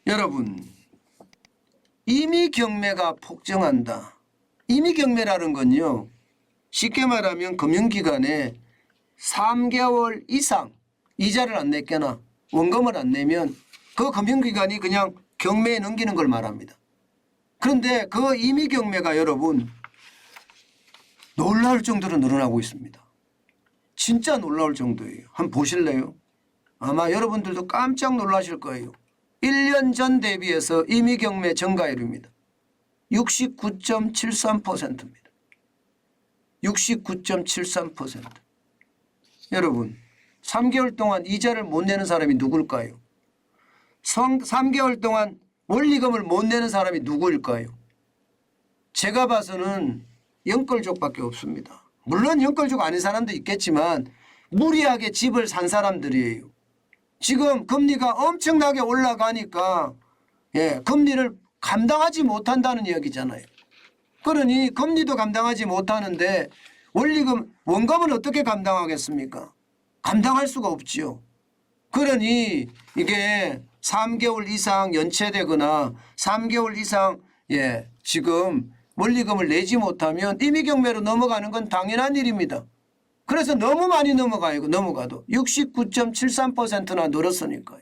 여러분, 임의 경매가 폭증한다. 임의 경매라는 건요, 쉽게 말하면 금융기관에 3개월 이상 이자를 안 냈거나 원금을 안 내면 그 금융기관이 그냥 경매에 넘기는 걸 말합니다. 그런데 그 임의 경매가 여러분 놀라울 정도로 늘어나고 있습니다. 진짜 놀라울 정도예요. 한번 보실래요? 아마 여러분들도 깜짝 놀라실 거예요. 1년 전 대비해서 임의 경매 증가율입니다. 69.73%입니다. 69.73%. 여러분, 3개월 동안 이자를 못 내는 사람이 누굴까요? 3개월 동안 원리금을 못 내는 사람이 누구일까요? 제가 봐서는 영끌족밖에 없습니다. 물론 영끌족 아닌 사람도 있겠지만 무리하게 집을 산 사람들이에요. 지금 금리가 엄청나게 올라가니까 금리를 감당하지 못한다는 이야기잖아요. 그러니 금리도 감당하지 못하는데 원금은 어떻게 감당하겠습니까? 감당할 수가 없지요. 그러니 이게 3개월 이상 연체되거나 3개월 이상 지금 원리금을 내지 못하면 임의경매로 넘어가는 건 당연한 일입니다. 그래서 너무 많이 넘어가요. 넘어가도 69.73%나 늘었으니까요.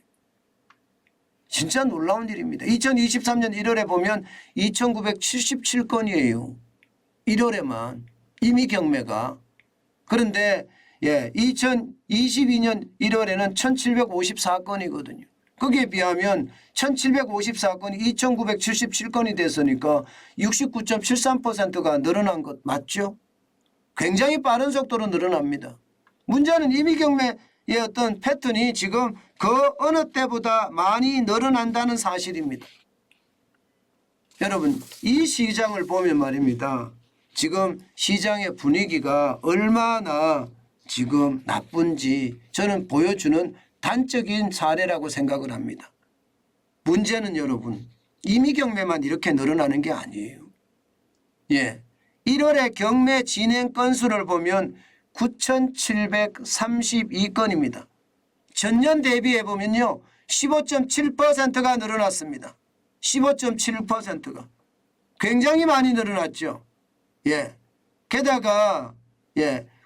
진짜 놀라운 일입니다. 2023년 1월에 보면 2,977건이에요. 1월에만 임의경매가. 그런데 2022년 1월에는 1,754건이거든요. 거기에 비하면 1,754건이 2,977건이 됐으니까 69.73%가 늘어난 것 맞죠? 굉장히 빠른 속도로 늘어납니다. 문제는 임의경매의 어떤 패턴이 지금 그 어느 때보다 많이 늘어난다는 사실입니다. 여러분, 이 시장을 보면 말입니다. 지금 시장의 분위기가 얼마나 지금 나쁜지 저는 보여주는 단적인 사례라고 생각을 합니다. 문제는 여러분, 임의경매만 이렇게 늘어나는 게 아니에요. 1월에 경매 진행 건수를 보면 9,732건입니다. 전년 대비해 보면요 15.7%가 늘어났습니다. 15.7%가 굉장히 많이 늘어났죠. 게다가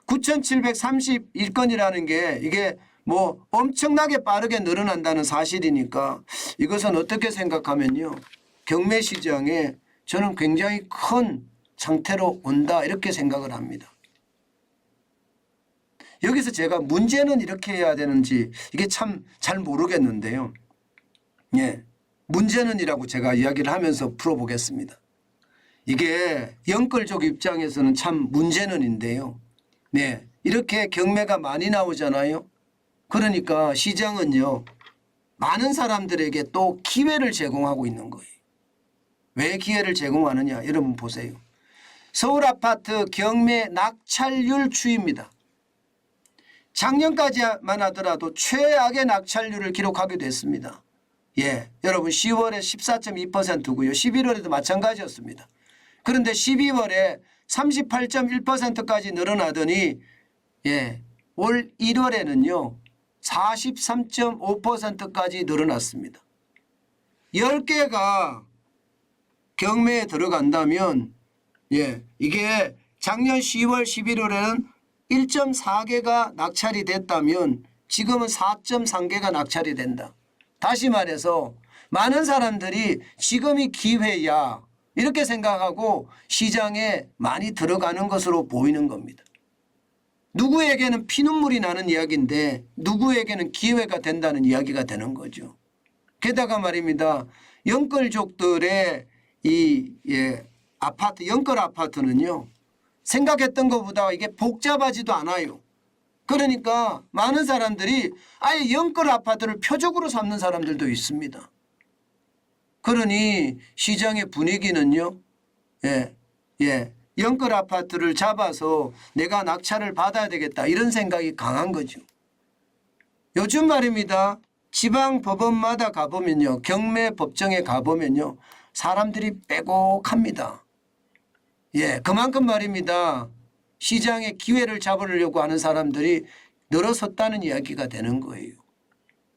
9,731건이라는 게 이게 뭐 엄청나게 빠르게 늘어난다는 사실이니까 이것은 어떻게 생각하면요 경매 시장에 저는 굉장히 큰 상태로 온다 이렇게 생각을 합니다. 여기서 제가 문제는 이렇게 해야 되는지 이게 참 잘 모르겠는데요. 문제는이라고 제가 이야기를 하면서 풀어보겠습니다. 이게 영끌족 입장에서는 참 문제는인데요. 이렇게 경매가 많이 나오잖아요. 그러니까 시장은요 많은 사람들에게 또 기회를 제공하고 있는 거예요. 왜 기회를 제공하느냐 여러분 보세요. 서울 아파트 경매 낙찰률 추이입니다. 작년까지만 하더라도 최악의 낙찰률을 기록하기도 했습니다. 여러분 10월에 14.2%고요. 11월에도 마찬가지였습니다. 그런데 12월에 38.1%까지 늘어나더니 올 1월에는요 43.5%까지 늘어났습니다. 10개가 경매에 들어간다면 이게 작년 10월 11월에는 1.4개가 낙찰이 됐다면 지금은 4.3개가 낙찰이 된다. 다시 말해서 많은 사람들이 지금이 기회야 이렇게 생각하고 시장에 많이 들어가는 것으로 보이는 겁니다. 누구에게는 피눈물이 나는 이야기인데 누구에게는 기회가 된다는 이야기가 되는 거죠. 게다가 말입니다. 영끌족들의 이 아파트, 영끌 아파트는요. 생각했던 것보다 이게 복잡하지도 않아요. 그러니까 많은 사람들이 아예 영끌 아파트를 표적으로 삼는 사람들도 있습니다. 그러니 시장의 분위기는요. 영끌 아파트를 잡아서 내가 낙찰을 받아야 되겠다 이런 생각이 강한 거죠. 요즘 말입니다. 지방 법원마다 가보면요. 경매 법정에 가보면요. 사람들이 빼곡합니다. 그만큼 말입니다. 시장의 기회를 잡으려고 하는 사람들이 늘어섰다는 이야기가 되는 거예요.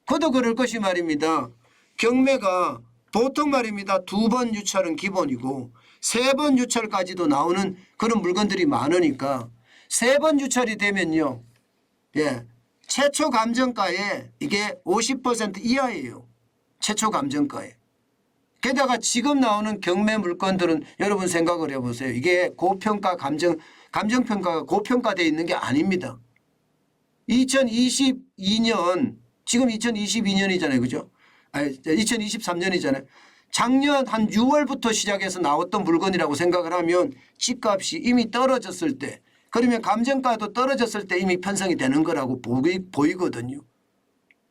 그도 그럴 것이 말입니다. 경매가 보통 말입니다. 2번 유찰은 기본이고 3번 유찰까지도 나오는 그런 물건들이 많으니까 3번 유찰이 되면요. 예, 최초 감정가에 이게 50% 이하예요. 최초 감정가에. 게다가 지금 나오는 경매 물건들은 여러분 생각을 해보세요. 이게 고평가 감정평가가 고평가되어 있는 게 아닙니다. 2022년 지금 2022년이잖아요. 그죠? 아니 2023년이잖아요. 작년 한 6월부터 시작해서 나왔던 물건이라고 생각을 하면 집값이 이미 떨어졌을 때 그러면 감정가도 떨어졌을 때 이미 편성이 되는 거라고 보이거든요.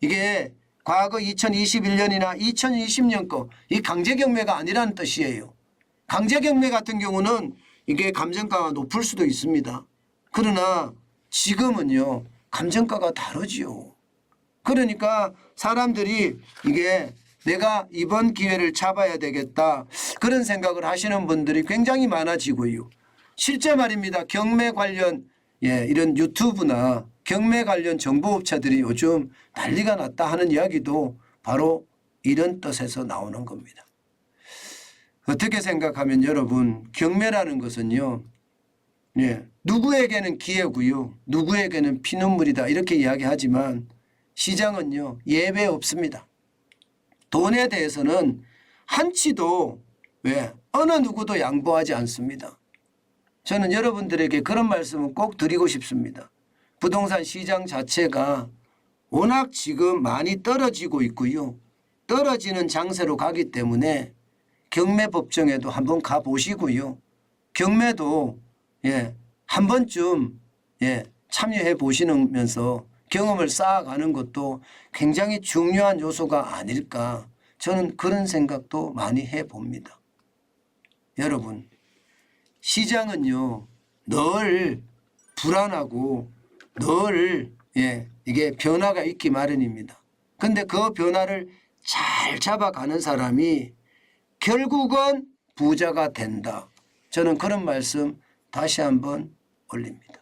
이게 과거 2021년이나 2020년 거 이 강제경매가 아니라는 뜻이에요. 강제경매 같은 경우는 이게 감정가가 높을 수도 있습니다. 그러나 지금은요. 감정가가 다르지요. 그러니까 사람들이 이게 내가 이번 기회를 잡아야 되겠다 그런 생각을 하시는 분들이 굉장히 많아지고요. 실제 말입니다. 경매 관련 이런 유튜브나 경매 관련 정보업체들이 요즘 난리가 났다 하는 이야기도 바로 이런 뜻에서 나오는 겁니다. 어떻게 생각하면 여러분 경매라는 것은요. 누구에게는 기회고요. 누구에게는 피눈물이다 이렇게 이야기하지만 시장은요. 예외 없습니다. 돈에 대해서는 한치도 어느 누구도 양보하지 않습니다. 저는 여러분들에게 그런 말씀을 꼭 드리고 싶습니다. 부동산 시장 자체가 워낙 지금 많이 떨어지고 있고요. 떨어지는 장세로 가기 때문에 경매법정에도 한번 가보시고요. 경매도 한 번쯤 참여해 보시면서 경험을 쌓아가는 것도 굉장히 중요한 요소가 아닐까 저는 그런 생각도 많이 해봅니다. 여러분 시장은요 늘 불안하고 늘 이게 변화가 있기 마련입니다. 그런데 그 변화를 잘 잡아가는 사람이 결국은 부자가 된다. 저는 그런 말씀 다시 한번 올립니다.